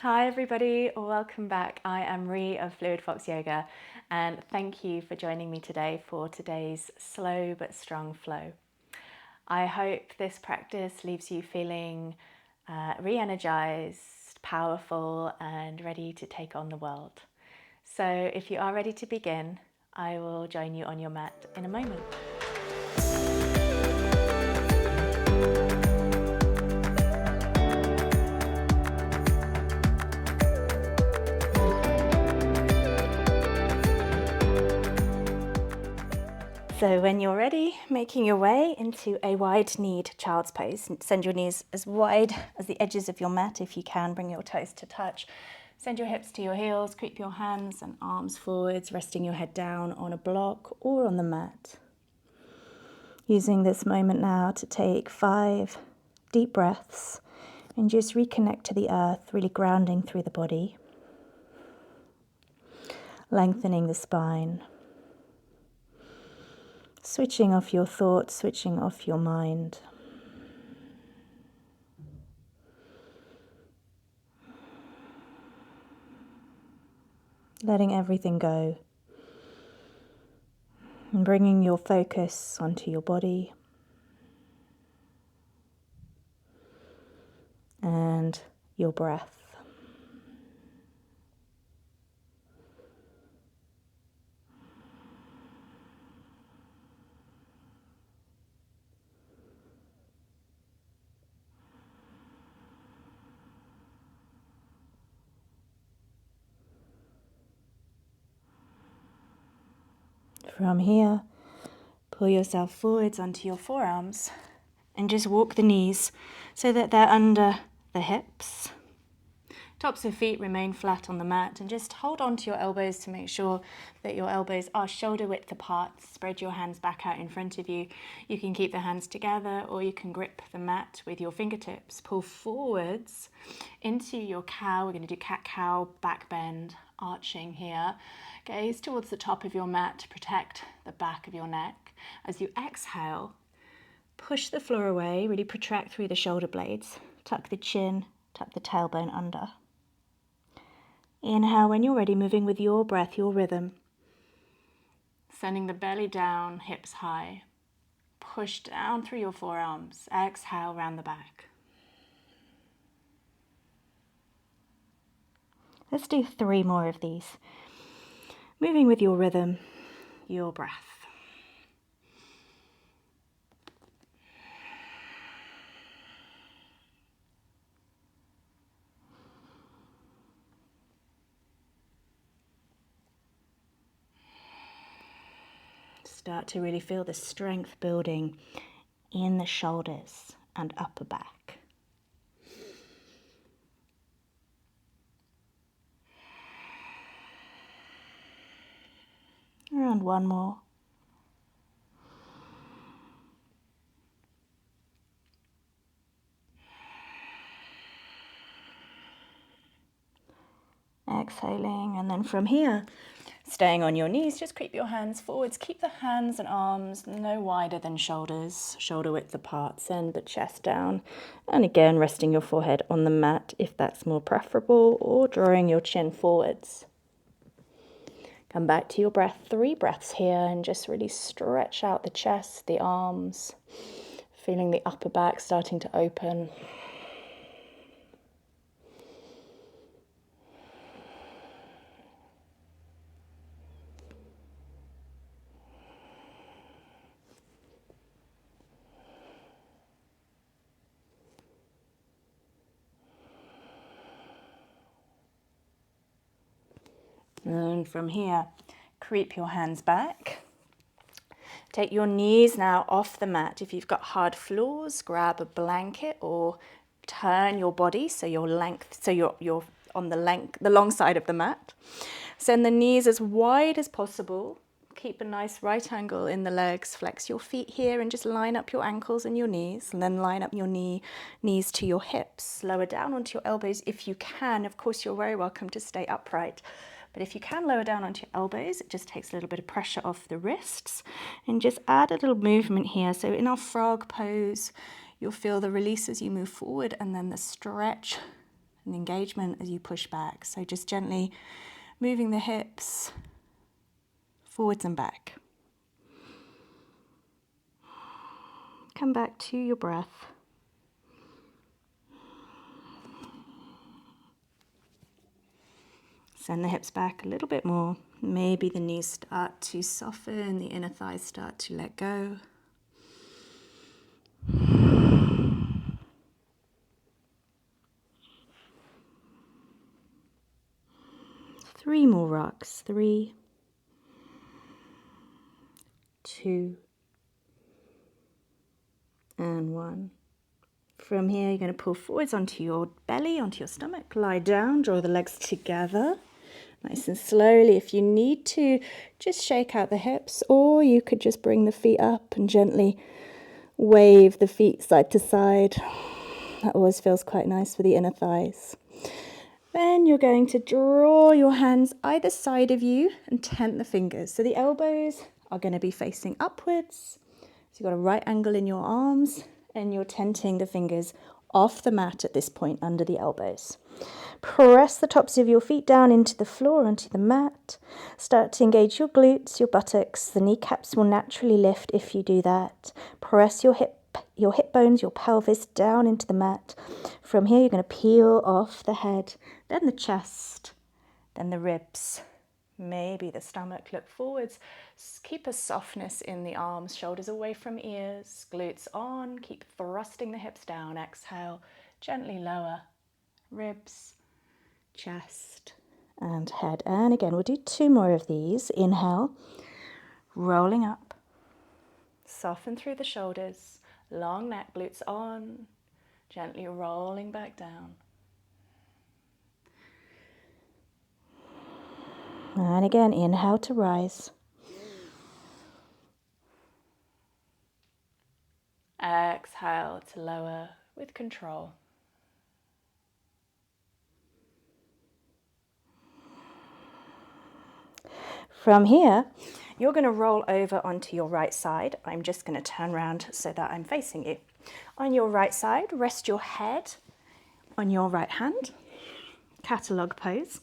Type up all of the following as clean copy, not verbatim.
Hi everybody, welcome back. I am Ree of Fluid Fox Yoga and thank you for joining me today for today's slow but strong flow. I hope this practice leaves you feeling re-energized, powerful and ready to take on the world. So if you are ready to begin, I will join you on your mat in a moment. So when you're ready, making your way into a wide-kneed child's pose. Send your knees as wide as the edges of your mat if you can. Bring your toes to touch. Send your hips to your heels. Creep your hands and arms forwards, resting your head down on a block or on the mat. Using this moment now to take 5 deep breaths and just reconnect to the earth, really grounding through the body. Lengthening the spine. Switching off your thoughts, switching off your mind. Letting everything go. And bringing your focus onto your body. And your breath. From here, pull yourself forwards onto your forearms and just walk the knees so that they're under the hips. Tops of feet remain flat on the mat and just hold on to your elbows to make sure that your elbows are shoulder width apart. Spread your hands back out in front of you. You can keep the hands together or you can grip the mat with your fingertips. Pull forwards into your cow. We're going to do cat-cow, back bend, arching here. Gaze towards the top of your mat to protect the back of your neck. As you exhale, push the floor away, really protract through the shoulder blades. Tuck the chin, tuck the tailbone under. Inhale when you're ready, moving with your breath, your rhythm. Sending the belly down, hips high. Push down through your forearms. Exhale, round the back. Let's do 3 more of these. Moving with your rhythm, your breath. Start to really feel the strength building in the shoulders and upper back. Around 1 more. Exhaling, and then from here, staying on your knees, just creep your hands forwards. Keep the hands and arms no wider than shoulders, shoulder width apart. Send the chest down. And again, resting your forehead on the mat if that's more preferable, or drawing your chin forwards. Come back to your breath, 3 breaths here, and just really stretch out the chest, the arms, feeling the upper back starting to open. And from here, creep your hands back. Take your knees now off the mat. If you've got hard floors, grab a blanket or turn your body so you're on the long side of the mat. Send the knees as wide as possible. Keep a nice right angle in the legs. Flex your feet here and just line up your ankles and your knees, and then line up your knees to your hips. Lower down onto your elbows if you can. Of course, you're very welcome to stay upright. But if you can lower down onto your elbows, it just takes a little bit of pressure off the wrists. And just add a little movement here. So in our frog pose, you'll feel the release as you move forward and then the stretch and engagement as you push back. So just gently moving the hips forwards and back. Come back to your breath. Send the hips back a little bit more. Maybe the knees start to soften, the inner thighs start to let go. 3 more rocks. 3, 2, and 1. From here, you're going to pull forwards onto your belly, onto your stomach. Lie down, draw the legs together. Nice and slowly. If you need to, just shake out the hips, or you could just bring the feet up and gently wave the feet side to side. That always feels quite nice for the inner thighs. Then you're going to draw your hands either side of you and tent the fingers. So the elbows are going to be facing upwards. So you've got a right angle in your arms and you're tenting the fingers off the mat at this point under the elbows. Press the tops of your feet down into the floor, onto the mat. Start to engage your glutes, your buttocks. The kneecaps will naturally lift if you do that. Press your hip bones, your pelvis down into the mat. From here, you're going to peel off the head, then the chest, then the ribs, maybe the stomach. Look forwards. Keep a softness in the arms, shoulders away from ears, glutes on. Keep thrusting the hips down. Exhale, gently lower. Ribs, chest, and head. And again, we'll do 2 more of these. Inhale, rolling up. Soften through the shoulders. Long neck, glutes on. Gently rolling back down. And again, inhale to rise. Exhale to lower with control. From here, you're going to roll over onto your right side. I'm just going to turn around so that I'm facing you. On your right side, rest your head on your right hand, catalogue pose.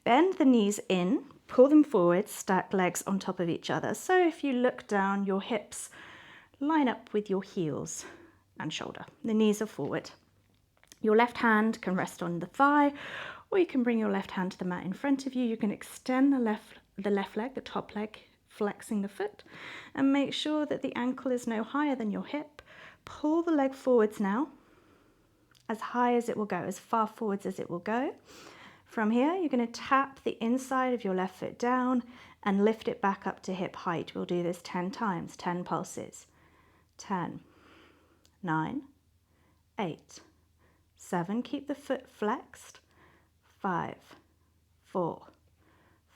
Bend the knees in, pull them forward, stack legs on top of each other. So if you look down, your hips line up with your heels and shoulder. The knees are forward. Your left hand can rest on the thigh, or you can bring your left hand to the mat in front of you. You can extend the left leg, the top leg, flexing the foot, and make sure that the ankle is no higher than your hip. Pull the leg forwards now, as high as it will go, as far forwards as it will go. From here, you're going to tap the inside of your left foot down and lift it back up to hip height. We'll do this 10 times, 10 pulses. 10, 9, 8, 7. Keep the foot flexed. 5, 4,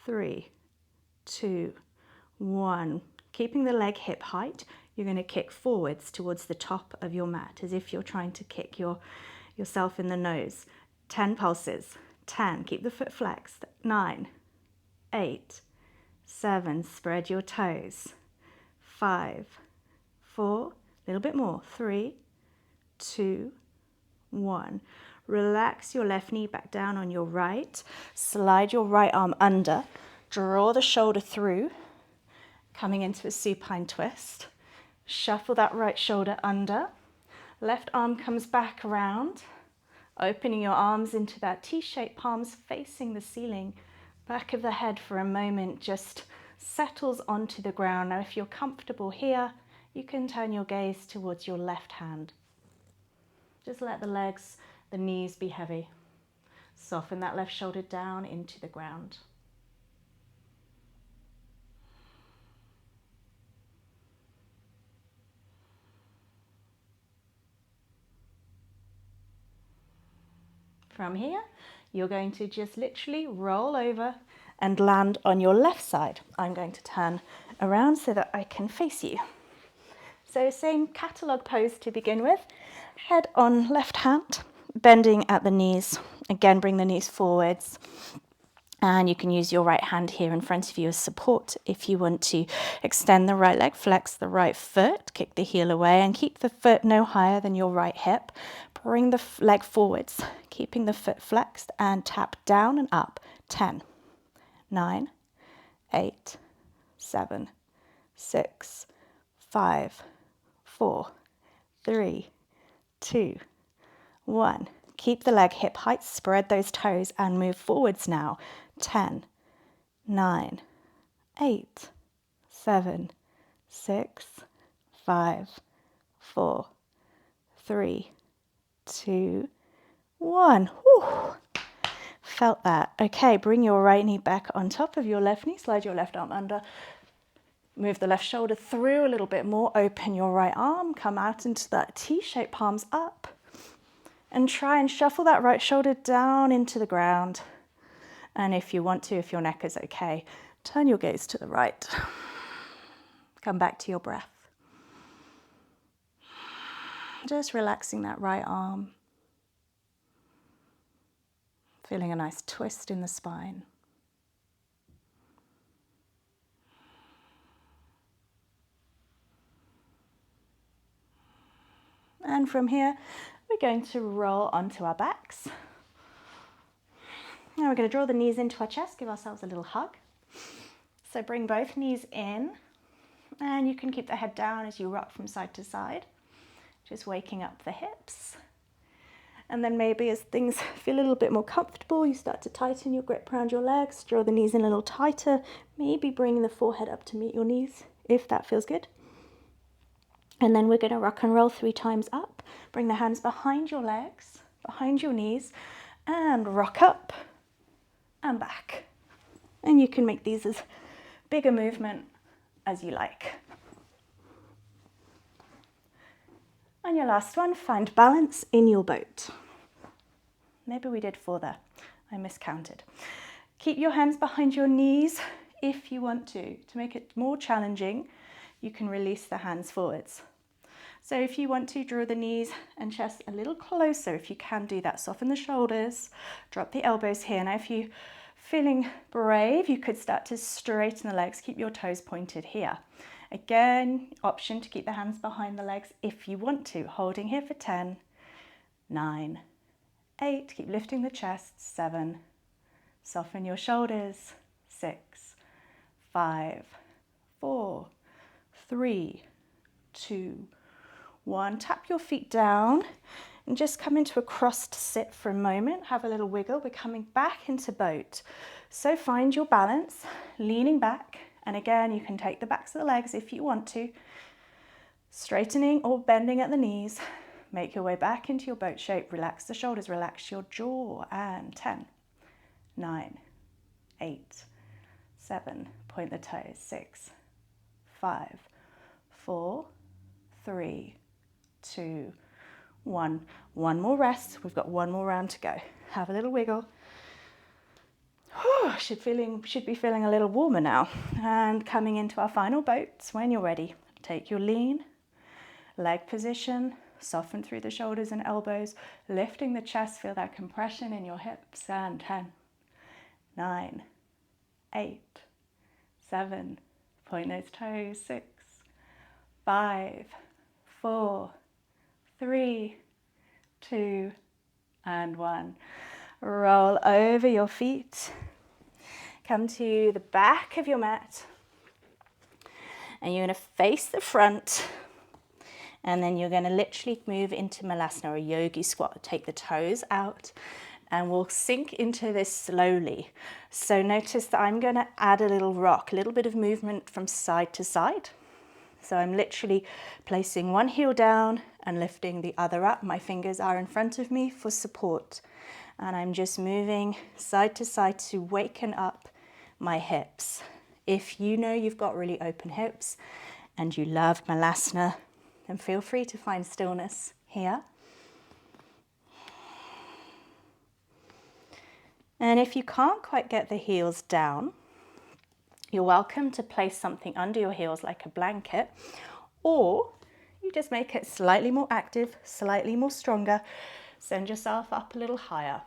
3, 2, 1. Keeping the leg hip height, you're going to kick forwards towards the top of your mat as if you're trying to kick yourself in the nose. 10 pulses. 10. Keep the foot flexed. 9, 8, 7. Spread your toes. 5, 4. A little bit more. 3, 2, 1. Relax your left knee back down on your right. Slide your right arm under. Draw the shoulder through, coming into a supine twist. Shuffle that right shoulder under. Left arm comes back around, opening your arms into that T-shaped, palms facing the ceiling. Back of the head for a moment just settles onto the ground. Now, if you're comfortable here, you can turn your gaze towards your left hand. Just let the legs, the knees be heavy. Soften that left shoulder down into the ground. From here, you're going to just literally roll over and land on your left side. I'm going to turn around so that I can face you. So same catalogue pose to begin with. Head on left hand, bending at the knees. Again, bring the knees forwards. And you can use your right hand here in front of you as support if you want to extend the right leg, flex the right foot, kick the heel away, and keep the foot no higher than your right hip. bring the leg forwards, keeping the foot flexed, and tap down and up. 10, 9, 8, 7, 6, 5, 4, 3, 2, 1. Keep the leg hip height, spread those toes and move forwards now. 10, 9, 8, 7, 6, 5, 4, 3, 2, 1. Whew. Felt that. Okay, bring your right knee back on top of your left knee, slide your left arm under, move the left shoulder through a little bit more, open your right arm, come out into that T-shape, palms up, and try and shuffle that right shoulder down into the ground. And if you want to, if your neck is okay, turn your gaze to the right. Come back to your breath. Just relaxing that right arm. Feeling a nice twist in the spine. And from here, we're going to roll onto our backs. Now we're going to draw the knees into our chest, give ourselves a little hug. So bring both knees in, and you can keep the head down as you rock from side to side, just waking up the hips. And then maybe as things feel a little bit more comfortable, you start to tighten your grip around your legs, draw the knees in a little tighter, maybe bring the forehead up to meet your knees, if that feels good. And then we're going to rock and roll 3 times up. Bring the hands behind your legs, behind your knees, and rock up and back. And you can make these as big a movement as you like. And your last one, find balance in your boat. Maybe we did 4 there. I miscounted. Keep your hands behind your knees if you want to. To make it more challenging, you can release the hands forwards. So if you want to, draw the knees and chest a little closer, if you can do that. Soften the shoulders, drop the elbows here. Now if you're feeling brave, you could start to straighten the legs, keep your toes pointed here. Again, option to keep the hands behind the legs if you want to. Holding here for 10, 9, 8, keep lifting the chest, 7, soften your shoulders, 6, 5, 4, 3, 2, 1. Tap your feet down and just come into a crossed sit for a moment. Have a little wiggle. We're coming back into boat. So find your balance, leaning back. And again, you can take the backs of the legs if you want to. Straightening or bending at the knees. Make your way back into your boat shape. Relax the shoulders, relax your jaw. And 10, 9, 8, 7. Point the toes. 6, 5, 4, 3, 2, 1. One more rest. We've got one more round to go. Have a little wiggle. Should be feeling a little warmer now. And coming into our final boats when you're ready. Take your lean, leg position, soften through the shoulders and elbows, lifting the chest, feel that compression in your hips. And 10, 9, 8, 7, point those toes, 6, 5, 4, 3, 2, and 1. Roll over your feet. Come to the back of your mat. And you're going to face the front. And then you're going to literally move into Malasana or yogi squat. Take the toes out. And we'll sink into this slowly. So notice that I'm going to add a little rock, a little bit of movement from side to side. So I'm literally placing one heel down and lifting the other up. My fingers are in front of me for support. And I'm just moving side to side to waken up my hips. If you know you've got really open hips and you love Malasana, then feel free to find stillness here. And if you can't quite get the heels down, you're welcome to place something under your heels like a blanket, or you just make it slightly more active, slightly more stronger. Send yourself up a little higher.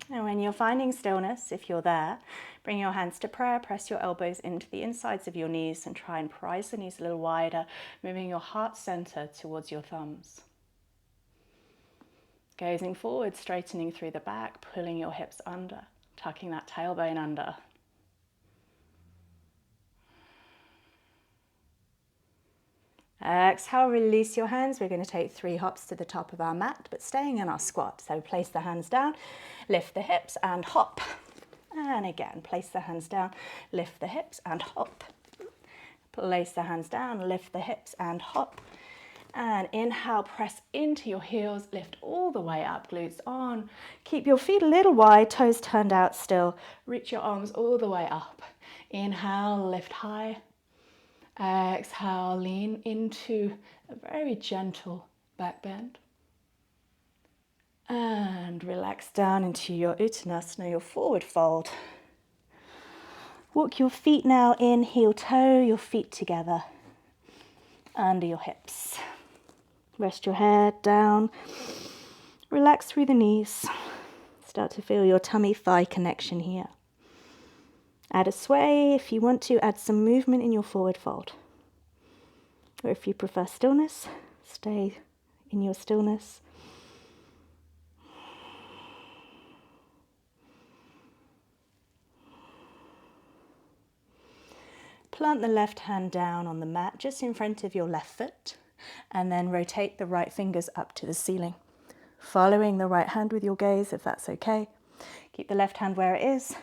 And when you're finding stillness, if you're there, bring your hands to prayer, press your elbows into the insides of your knees and try and prise the knees a little wider, moving your heart center towards your thumbs. Gazing forward, straightening through the back, pulling your hips under, tucking that tailbone under. Exhale, release your hands. We're going to take 3 hops to the top of our mat, but staying in our squat. So place the hands down, lift the hips and hop. And again, place the hands down, lift the hips and hop. Place the hands down, lift the hips and hop. And inhale, press into your heels, lift all the way up, glutes on. Keep your feet a little wide, toes turned out still. Reach your arms all the way up. Inhale, lift high. Exhale, lean into a very gentle back bend. And relax down into your Uttanasana, your forward fold. Walk your feet now in, heel toe, your feet together under your hips. Rest your head down. Relax through the knees. Start to feel your tummy-thigh connection here. Add a sway. If you want to, add some movement in your forward fold. Or if you prefer stillness, stay in your stillness. Plant the left hand down on the mat just in front of your left foot, and then rotate the right fingers up to the ceiling. Following the right hand with your gaze, if that's okay. Keep the left hand where it is.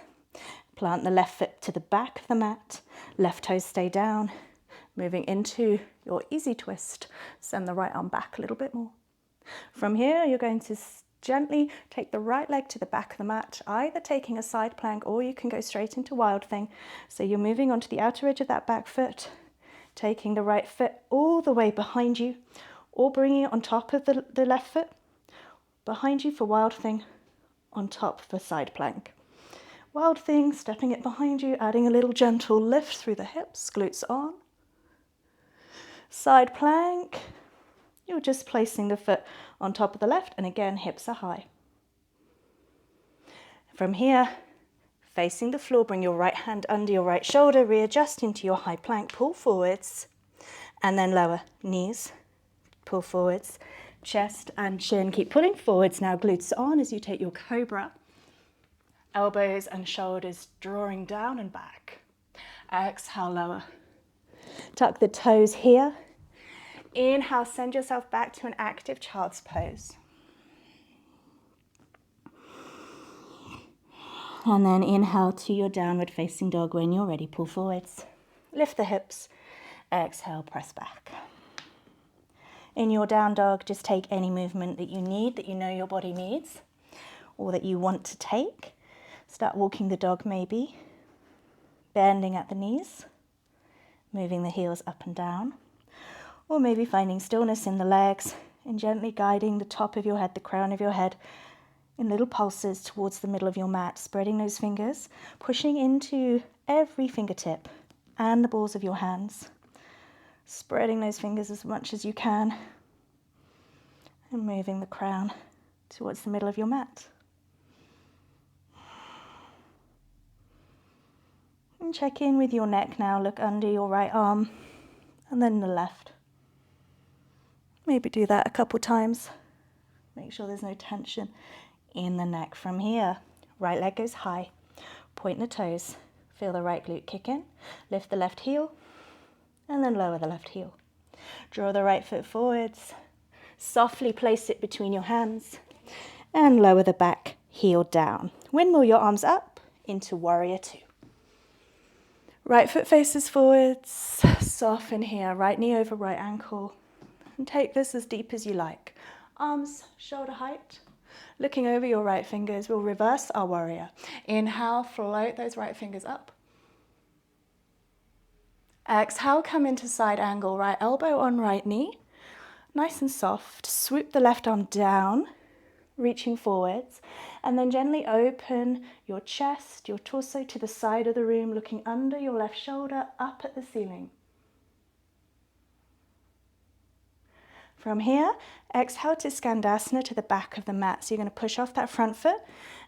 Plant the left foot to the back of the mat. Left toes stay down. Moving into your easy twist. Send the right arm back a little bit more. From here, you're going to gently take the right leg to the back of the mat, either taking a side plank or you can go straight into Wild Thing. So you're moving onto the outer edge of that back foot, taking the right foot all the way behind you, or bringing it on top of the left foot, behind you for Wild Thing, on top for side plank. Wild Thing, stepping it behind you, adding a little gentle lift through the hips, glutes on. Side plank, you're just placing the foot on top of the left, and again, hips are high. From here, facing the floor, bring your right hand under your right shoulder, readjust into your high plank, pull forwards, and then lower, knees, pull forwards, chest and chin, keep pulling forwards now, glutes on as you take your cobra, elbows and shoulders drawing down and back. Exhale, lower. Tuck the toes here. Inhale, send yourself back to an active child's pose. And then inhale to your downward facing dog. When you're ready, pull forwards. Lift the hips. Exhale, press back. In your down dog, just take any movement that you need, that you know your body needs, or that you want to take. Start walking the dog maybe, bending at the knees, moving the heels up and down, or maybe finding stillness in the legs and gently guiding the top of your head, the crown of your head, in little pulses towards the middle of your mat, spreading those fingers, pushing into every fingertip and the balls of your hands. Spreading those fingers as much as you can and moving the crown towards the middle of your mat. And check in with your neck now. Look under your right arm and then the left. Maybe do that a couple times. Make sure there's no tension in the neck. From here, right leg goes high. Point the toes. Feel the right glute kick in. Lift the left heel. And then lower the left heel. Draw the right foot forwards. Softly place it between your hands. And lower the back heel down. Windmill your arms up into warrior two. Right foot faces forwards. Soften here. Right knee over right ankle. And take this as deep as you like. Arms shoulder height. Looking over your right fingers, we'll reverse our warrior. Inhale, float those right fingers up. Exhale, come into side angle, right elbow on right knee. Nice and soft. Swoop the left arm down, reaching forwards. And then gently open your chest, your torso to the side of the room, looking under your left shoulder, up at the ceiling. From here, exhale to Skandasana, to the back of the mat. So you're going to push off that front foot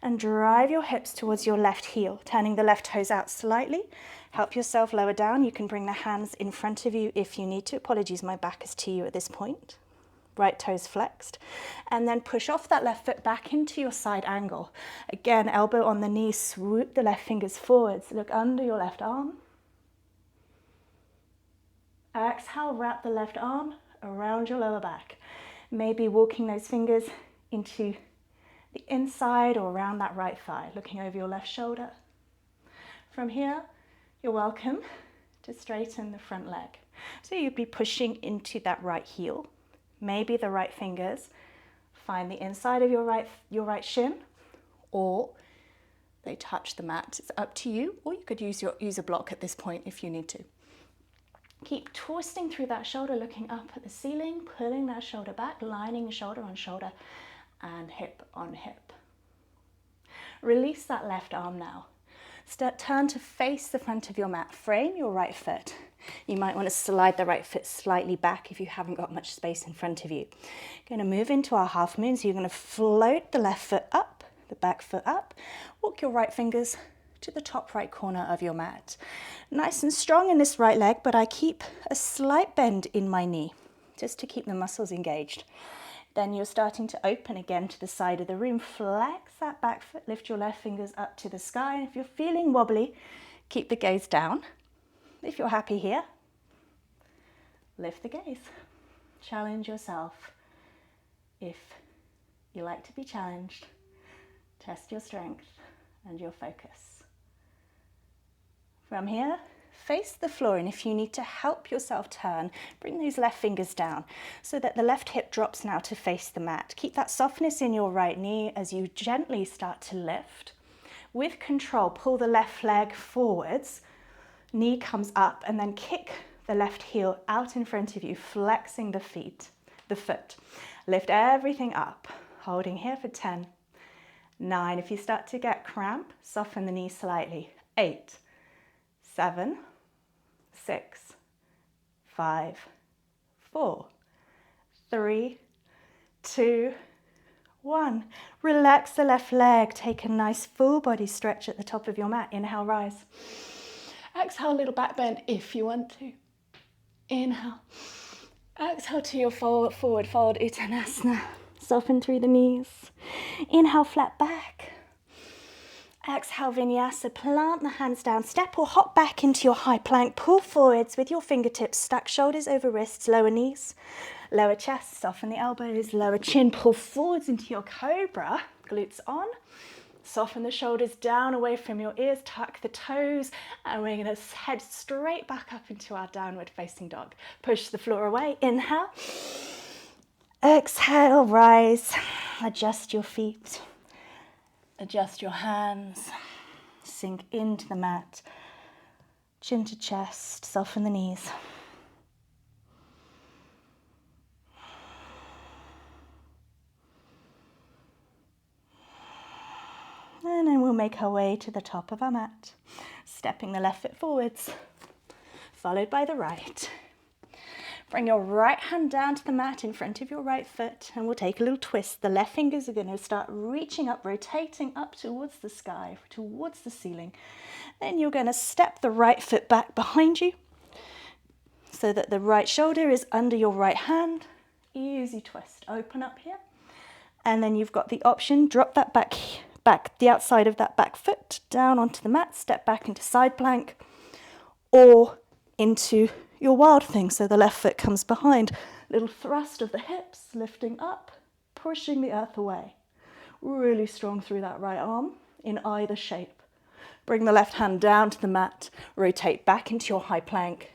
and drive your hips towards your left heel, turning the left toes out slightly. Help yourself lower down. You can bring the hands in front of you if you need to. Apologies, my back is to you at this point. Right toes flexed. And then push off that left foot back into your side angle. Again, elbow on the knee, swoop the left fingers forwards. Look under your left arm. Exhale, wrap the left arm around your lower back. Maybe walking those fingers into the inside or around that right thigh, looking over your left shoulder. From here, you're welcome to straighten the front leg. So you'd be pushing into that right heel. Maybe the right fingers find the inside of your right shin, or they touch the mat. It's up to you, or you could use a block at this point if you need to. Keep twisting through that shoulder, looking up at the ceiling, pulling that shoulder back, lining shoulder on shoulder and hip on hip. Release that left arm now. Turn to face the front of your mat. Frame your right foot. You might want to slide the right foot slightly back if you haven't got much space in front of you. Going to move into our half moon. So you're going to float the left foot up, the back foot up. Walk your right fingers to the top right corner of your mat. Nice and strong in this right leg, but I keep a slight bend in my knee just to keep the muscles engaged. Then you're starting to open again to the side of the room. Flex that back foot, lift your left fingers up to the sky. And if you're feeling wobbly, keep the gaze down. If you're happy here, lift the gaze. Challenge yourself. If you like to be challenged, test your strength and your focus. From here, face the floor, and if you need to help yourself turn, bring those left fingers down so that the left hip drops now to face the mat. Keep that softness in your right knee as you gently start to lift. With control, pull the left leg forwards, knee comes up, and then kick the left heel out in front of you, flexing the foot. Lift everything up, holding here for 10, 9. If you start to get cramp, soften the knee slightly. 8, 7, 6, 5, 4, 3, 2, 1. Relax the left leg. Take a nice full body stretch at the top of your mat. Inhale, rise. Exhale, little back bend if you want to. Inhale. Exhale to your forward fold, Uttanasana. Soften through the knees. Inhale, flat back. Exhale, Vinyasa. Plant the hands down. Step or hop back into your high plank. Pull forwards with your fingertips. Stack shoulders over wrists. Lower knees. Lower chest. Soften the elbows. Lower chin. Pull forwards into your cobra. Glutes on. Soften the shoulders down away from your ears. Tuck the toes. And we're going to head straight back up into our downward facing dog. Push the floor away. Inhale. Exhale, rise. Adjust your feet. Adjust your hands. Sink into the mat. Chin to chest. Soften the knees. And then we'll make our way to the top of our mat. Stepping the left foot forwards, followed by the right. Bring your right hand down to the mat in front of your right foot, and we'll take a little twist. The left fingers are going to start reaching up, rotating up towards the sky, towards the ceiling. Then you're going to step the right foot back behind you so that the right shoulder is under your right hand. Easy twist. Open up here. And then you've got the option, drop that back, the outside of that back foot down onto the mat, step back into side plank, or into your wild thing, so the left foot comes behind. Little thrust of the hips, lifting up, pushing the earth away. Really strong through that right arm in either shape. Bring the left hand down to the mat, rotate back into your high plank.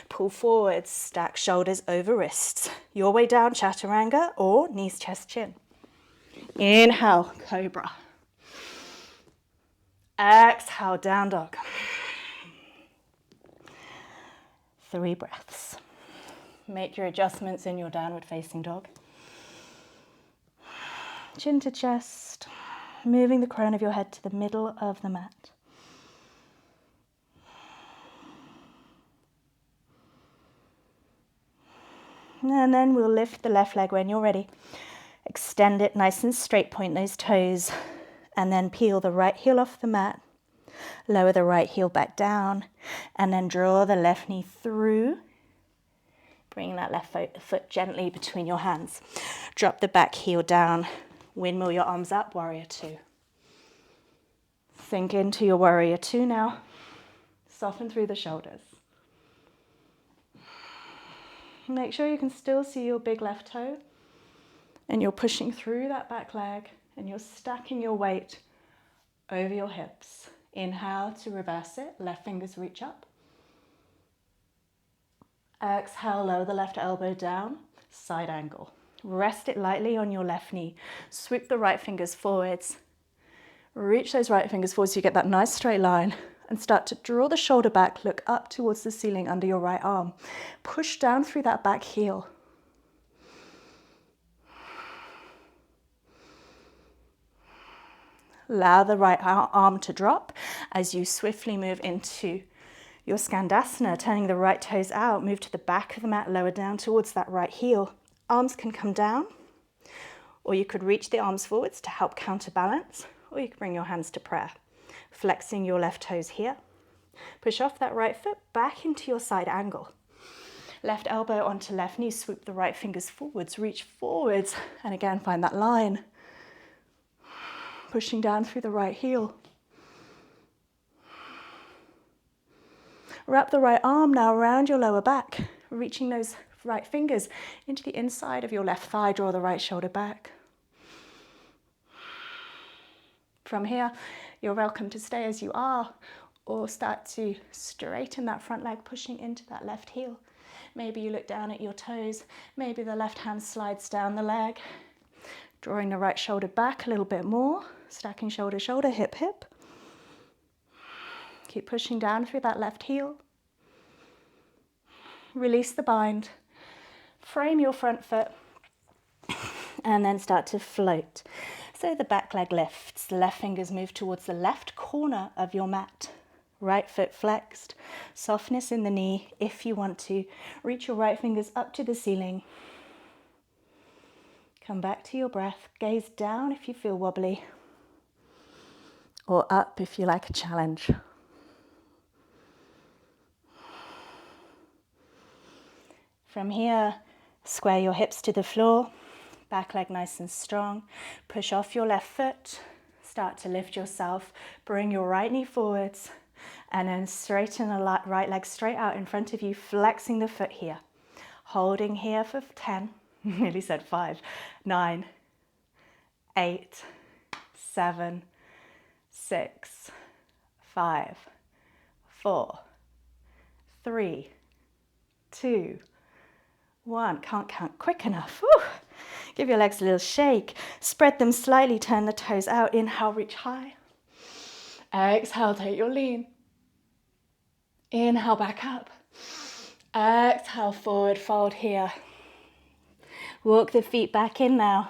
Pull forward, stack shoulders over wrists. Your way down, chaturanga, or knees, chest, chin. Inhale, cobra. Exhale, down dog. 3 breaths. Make your adjustments in your downward facing dog. Chin to chest, moving the crown of your head to the middle of the mat. And then we'll lift the left leg when you're ready. Extend it nice and straight, point those toes, and then peel the right heel off the mat. Lower the right heel back down, and then draw the left knee through. Bring that left foot gently between your hands. Drop the back heel down. Windmill your arms up, warrior two. Sink into your warrior two now. Soften through the shoulders. Make sure you can still see your big left toe, and you're pushing through that back leg, and you're stacking your weight over your hips. Inhale to reverse it, left fingers reach up. Exhale, lower the left elbow down, side angle. Rest it lightly on your left knee. Sweep the right fingers forwards. Reach those right fingers forward so you get that nice straight line, and start to draw the shoulder back, look up towards the ceiling under your right arm. Push down through that back heel. Allow the right arm to drop as you swiftly move into your Skandasana, turning the right toes out. Move to the back of the mat, lower down towards that right heel. Arms can come down, or you could reach the arms forwards to help counterbalance, or you can bring your hands to prayer. Flexing your left toes here. Push off that right foot back into your side angle. Left elbow onto left knee, swoop the right fingers forwards, reach forwards, and again find that line. Pushing down through the right heel. Wrap the right arm now around your lower back, reaching those right fingers into the inside of your left thigh. Draw the right shoulder back. From here, you're welcome to stay as you are, or start to straighten that front leg, pushing into that left heel. Maybe you look down at your toes. Maybe the left hand slides down the leg. Drawing the right shoulder back a little bit more. Stacking shoulder, shoulder, hip, hip. Keep pushing down through that left heel. Release the bind. Frame your front foot. And then start to float. So the back leg lifts. The left fingers move towards the left corner of your mat. Right foot flexed. Softness in the knee. If you want to, reach your right fingers up to the ceiling. Come back to your breath. Gaze down if you feel wobbly, or up if you like a challenge. From here, square your hips to the floor, back leg nice and strong. Push off your left foot, start to lift yourself, bring your right knee forwards, and then straighten the right leg straight out in front of you, flexing the foot here. Holding here for 10, nearly said 5, 9, 8, 7, 6, 5, 4, 3, 2, 1. Can't count quick enough. Woo. Give your legs a little shake. Spread them slightly, turn the toes out. Inhale, reach high. Exhale, take your lean. Inhale, back up. Exhale, forward fold here. Walk the feet back in now.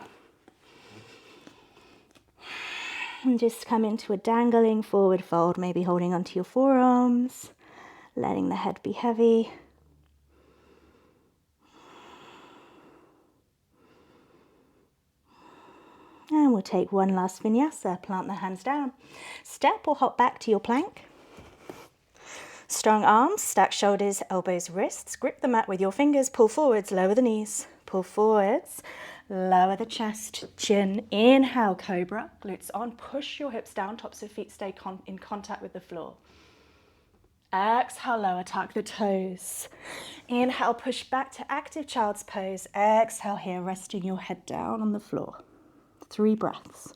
And just come into a dangling forward fold, maybe holding onto your forearms, letting the head be heavy. And we'll take one last vinyasa. Plant the hands down. Step or hop back to your plank. Strong arms, stack shoulders, elbows, wrists. Grip the mat with your fingers. Pull forwards, lower the knees. Pull forwards, lower the chest, chin. Inhale, cobra. Glutes on. Push your hips down. Tops of feet stay in contact with the floor. Exhale, lower, tuck the toes. Inhale, push back to active child's pose. Exhale here, resting your head down on the floor. 3 breaths.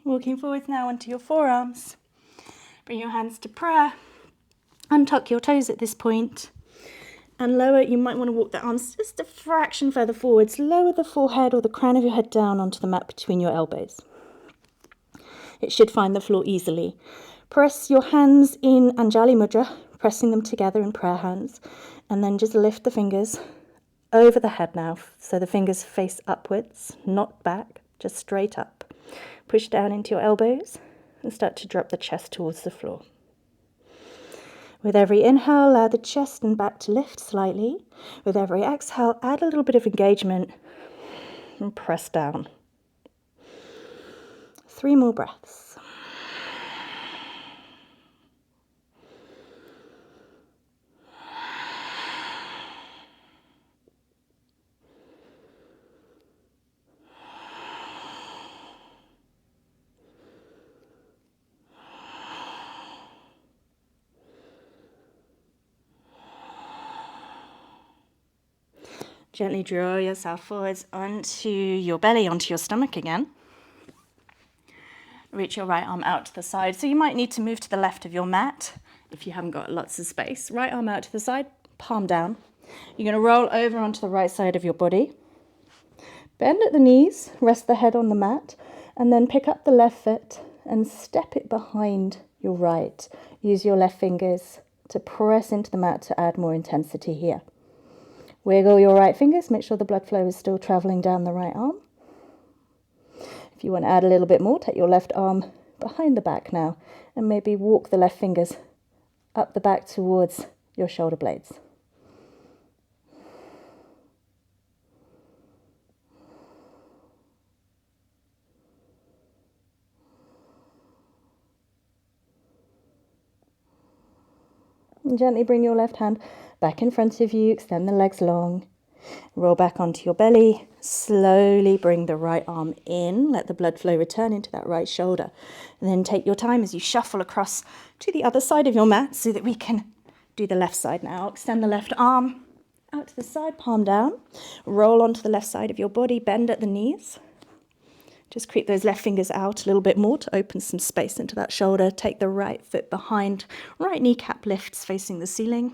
Walking forwards now onto your forearms. Bring your hands to prayer. Untuck your toes at this point. And lower, you might want to walk the arms just a fraction further forwards. Lower the forehead or the crown of your head down onto the mat between your elbows. It should find the floor easily. Press your hands in Anjali Mudra. pressing them together in prayer hands, and then just lift the fingers over the head now, so the fingers face upwards, not back, just straight up. Push down into your elbows and start to drop the chest towards the floor. With every inhale, allow the chest and back to lift slightly. With every exhale, add a little bit of engagement and press down. 3 more breaths. Gently draw yourself forwards onto your belly, onto your stomach again. Reach your right arm out to the side. So you might need to move to the left of your mat if you haven't got lots of space. Right arm out to the side, palm down. You're going to roll over onto the right side of your body. Bend at the knees, rest the head on the mat, and then pick up the left foot and step it behind your right. Use your left fingers to press into the mat to add more intensity here. Wiggle your right fingers, make sure the blood flow is still traveling down the right arm. If you want to add a little bit more, take your left arm behind the back now and maybe walk the left fingers up the back towards your shoulder blades. And gently bring your left hand back in front of you, extend the legs long, roll back onto your belly, slowly bring the right arm in, let the blood flow return into that right shoulder, and then take your time as you shuffle across to the other side of your mat so that we can do the left side now. Extend the left arm out to the side, palm down, roll onto the left side of your body, bend at the knees. Just creep those left fingers out a little bit more to open some space into that shoulder. Take the right foot behind, right kneecap lifts facing the ceiling.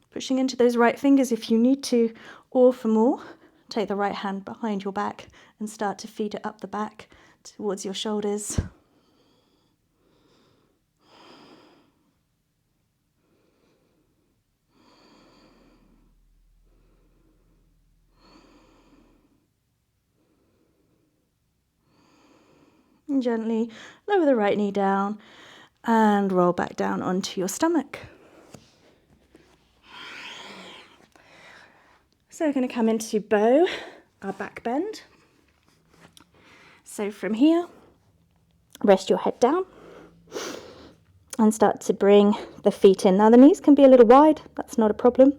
Pushing into those right fingers if you need to, or for more, take the right hand behind your back and start to feed it up the back towards your shoulders. And gently lower the right knee down and roll back down onto your stomach. So we're going to come into bow, our back bend. So from here, rest your head down and start to bring the feet in. Now the knees can be a little wide, that's not a problem.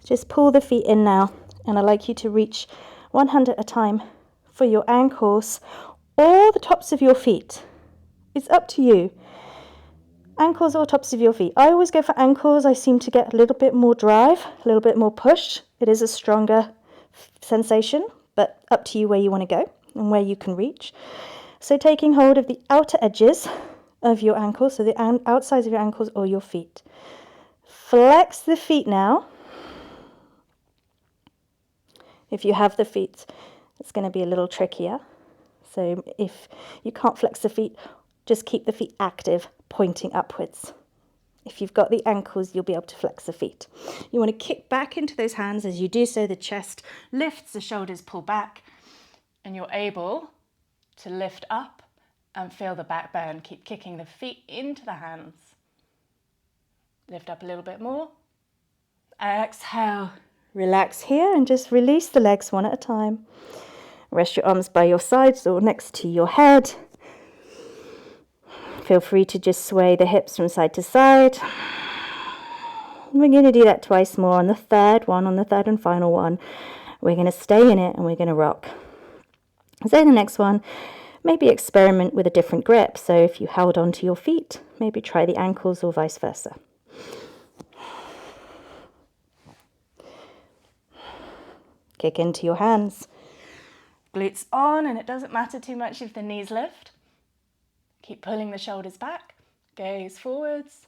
Just pull the feet in now, and I'd like you to reach one hand at a time for your ankles or the tops of your feet. It's up to you. Ankles or tops of your feet. I always go for ankles. I seem to get a little bit more drive, a little bit more push. It is a stronger sensation, but up to you where you want to go and where you can reach. So taking hold of the outer edges of your ankles, so the outsides of your ankles or your feet. Flex the feet now. If you have the feet, it's going to be a little trickier. So if you can't flex the feet, just keep the feet active, pointing upwards. If you've got the ankles, you'll be able to flex the feet. You want to kick back into those hands. As you do so, the chest lifts, the shoulders pull back, and you're able to lift up and feel the back bend. Keep kicking the feet into the hands. Lift up a little bit more. Exhale. Relax here and just release the legs one at a time. Rest your arms by your sides or next to your head. Feel free to just sway the hips from side to side. We're going to do that twice more. On the third and final one, we're going to stay in it and we're going to rock. So the next one, maybe experiment with a different grip. So if you held onto your feet, maybe try the ankles or vice versa. Kick into your hands. Glutes on, and it doesn't matter too much if the knees lift. Keep pulling the shoulders back, gaze forwards.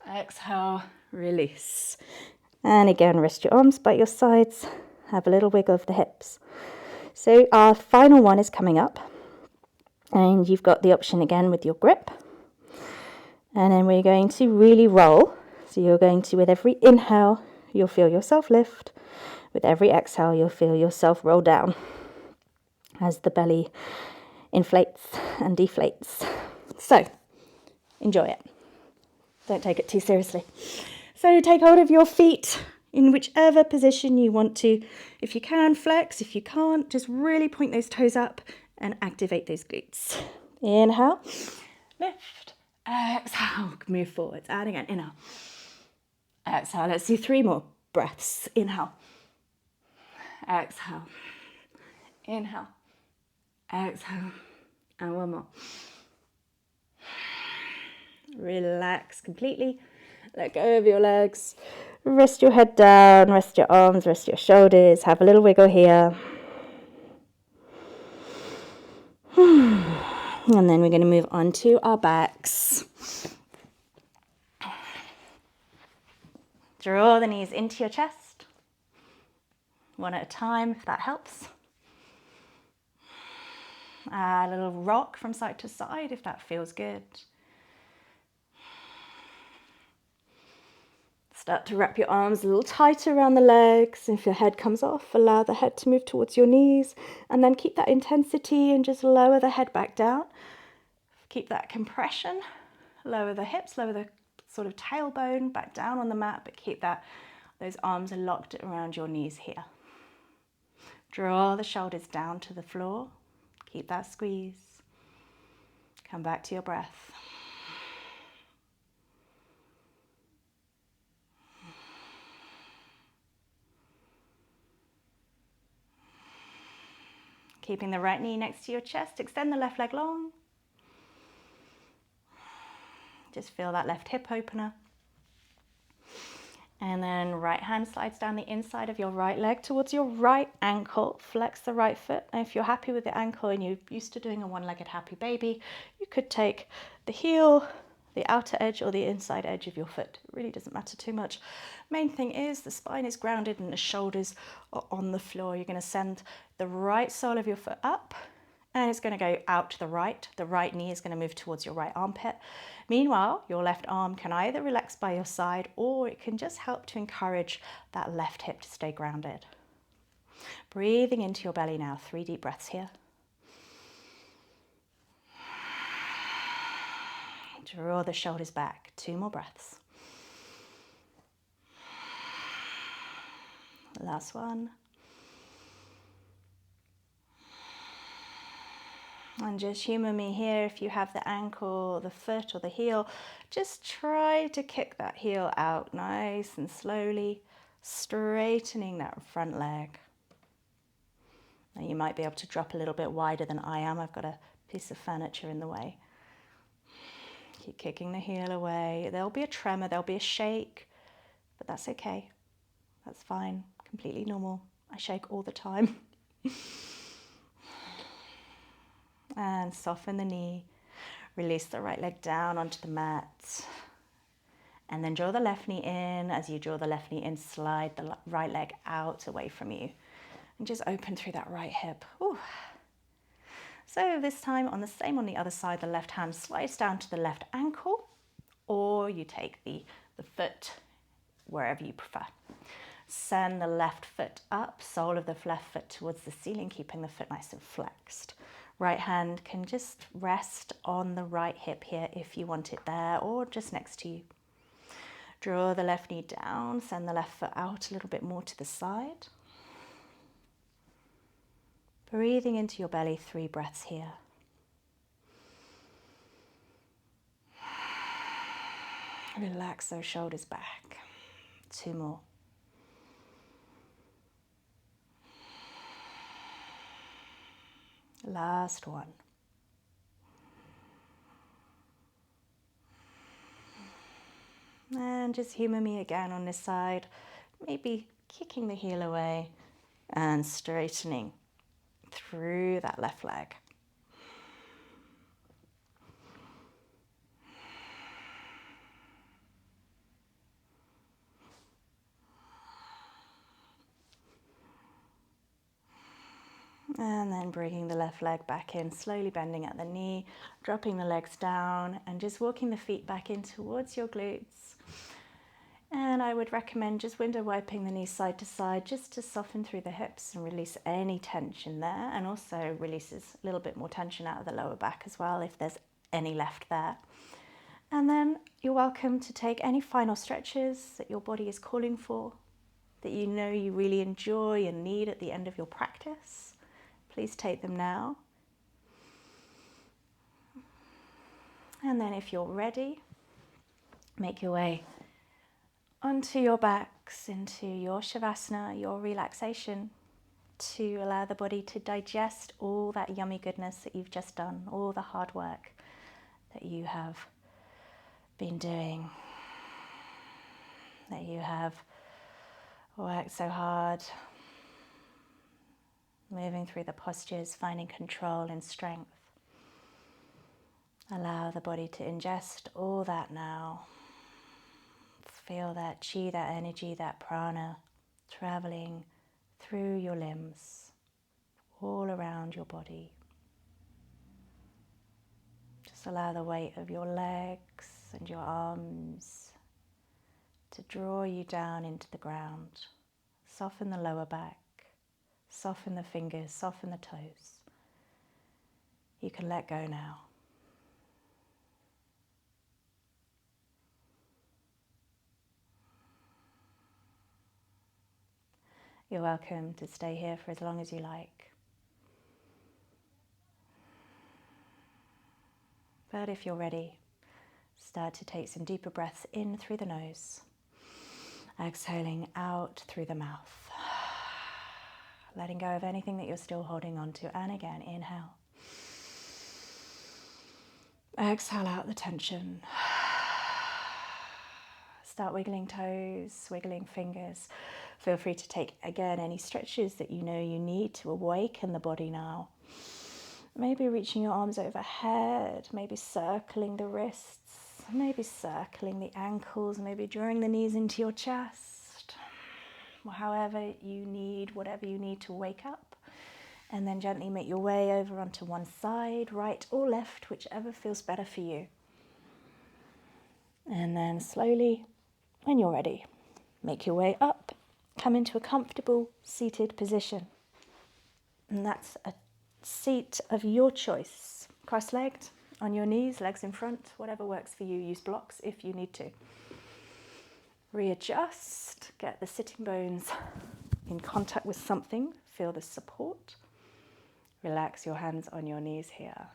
Exhale, release. And again, rest your arms by your sides. Have a little wiggle of the hips. So our final one is coming up. And you've got the option again with your grip. And then we're going to really roll. So you're going to, with every inhale, you'll feel yourself lift. With every exhale, you'll feel yourself roll down as the belly inflates and deflates. So, enjoy it. Don't take it too seriously. So take hold of your feet in whichever position you want to. If you can, flex. If you can't, just really point those toes up and activate those glutes. Inhale, lift, exhale, move forwards. And again, inhale, exhale. Let's do 3 more breaths. Inhale, exhale, inhale, exhale, and 1 more. Relax completely. Let go of your legs. Rest your head down, rest your arms, rest your shoulders. Have a little wiggle here. And then we're going to move on to our backs. Draw the knees into your chest. 1 at a time, if that helps. A little rock from side to side, if that feels good. Start to wrap your arms a little tighter around the legs. If your head comes off, allow the head to move towards your knees. And then keep that intensity and just lower the head back down. Keep that compression. Lower the hips, lower the sort of tailbone back down on the mat, but keep those arms are locked around your knees here. Draw the shoulders down to the floor. Keep that squeeze. Come back to your breath. Keeping the right knee next to your chest, extend the left leg long. Just feel that left hip opener. And then right hand slides down the inside of your right leg towards your right ankle. Flex the right foot. And if you're happy with the ankle and you're used to doing a one-legged happy baby, you could take the heel, the outer edge or the inside edge of your foot. It really doesn't matter too much. Main thing is the spine is grounded and the shoulders are on the floor. You're going to send the right sole of your foot up and it's going to go out to the right. The right knee is going to move towards your right armpit. Meanwhile, your left arm can either relax by your side or it can just help to encourage that left hip to stay grounded. Breathing into your belly now. 3 deep breaths here. Draw the shoulders back. 2 more breaths. Last one. And just humour me here if you have the ankle, the foot or the heel. Just try to kick that heel out nice and slowly, straightening that front leg. Now you might be able to drop a little bit wider than I am. I've got a piece of furniture in the way. Keep kicking the heel away. There'll be a tremor, there'll be a shake, but that's okay. That's fine, completely normal. I shake all the time. And soften the knee. Release the right leg down onto the mat. And then draw the left knee in. As you draw the left knee in, slide the right leg out away from you. And just open through that right hip. Ooh. So this time on the other side, the left hand slides down to the left ankle, or you take the foot wherever you prefer. Send the left foot up, sole of the left foot towards the ceiling, keeping the foot nice and flexed. Right hand can just rest on the right hip here if you want it there, or just next to you. Draw the left knee down, send the left foot out a little bit more to the side. Breathing into your belly, 3 breaths here. Relax those shoulders back. 2 more. Last one. And just humour me again on this side. Maybe kicking the heel away and straightening through that left leg. And then bringing the left leg back in, slowly bending at the knee, dropping the legs down and just walking the feet back in towards your glutes. And I would recommend just window wiping the knees side to side just to soften through the hips and release any tension there, and also releases a little bit more tension out of the lower back as well if there's any left there. And then you're welcome to take any final stretches that your body is calling for, that you know you really enjoy and need at the end of your practice. Please take them now. And then if you're ready, make your way onto your backs, into your Shavasana, your relaxation, to allow the body to digest all that yummy goodness that you've just done, all the hard work that you have been doing, that you have worked so hard, moving through the postures, finding control and strength. Allow the body to ingest all that now. Feel that chi, that energy, that prana traveling through your limbs, all around your body. Just allow the weight of your legs and your arms to draw you down into the ground. Soften the lower back, soften the fingers, soften the toes. You can let go now. You're welcome to stay here for as long as you like. But if you're ready, start to take some deeper breaths in through the nose, exhaling out through the mouth, letting go of anything that you're still holding on to. And again, inhale. Exhale out the tension. Start wiggling toes, wiggling fingers. Feel free to take, again, any stretches that you know you need to awaken the body now. Maybe reaching your arms overhead, maybe circling the wrists, maybe circling the ankles, maybe drawing the knees into your chest. However you need, whatever you need to wake up. And then gently make your way over onto one side, right or left, whichever feels better for you. And then slowly, when you're ready, make your way up, come into a comfortable seated position. And that's a seat of your choice. Cross-legged, on your knees, legs in front, whatever works for you. Use blocks if you need to. Readjust, get the sitting bones in contact with something, feel the support. Relax your hands on your knees here.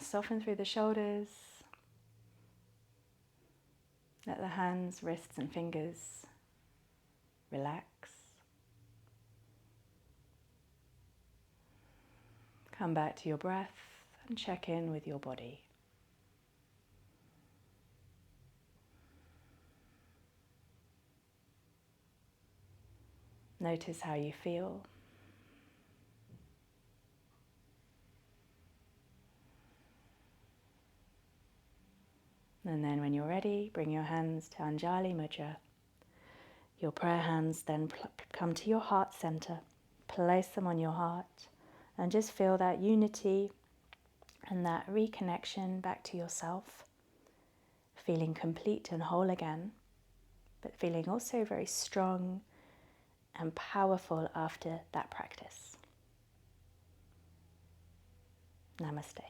Soften through the shoulders. Let the hands, wrists and fingers relax. Come back to your breath and check in with your body. Notice how you feel. And then when you're ready, bring your hands to Anjali Mudra. Your prayer hands then come to your heart center. Place them on your heart and just feel that unity and that reconnection back to yourself. Feeling complete and whole again, but feeling also very strong and powerful after that practice. Namaste.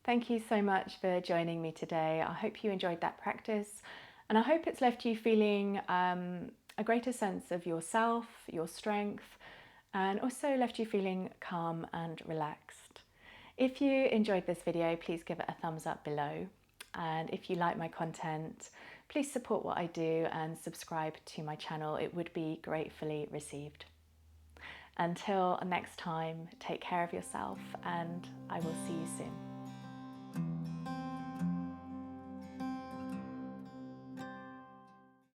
Thank you so much for joining me today. I hope you enjoyed that practice, and I hope it's left you feeling a greater sense of yourself, your strength, and also left you feeling calm and relaxed. If you enjoyed this video, please give it a thumbs up below. And if you like my content, please support what I do and subscribe to my channel. It would be gratefully received. Until next time, take care of yourself, and I will see you soon.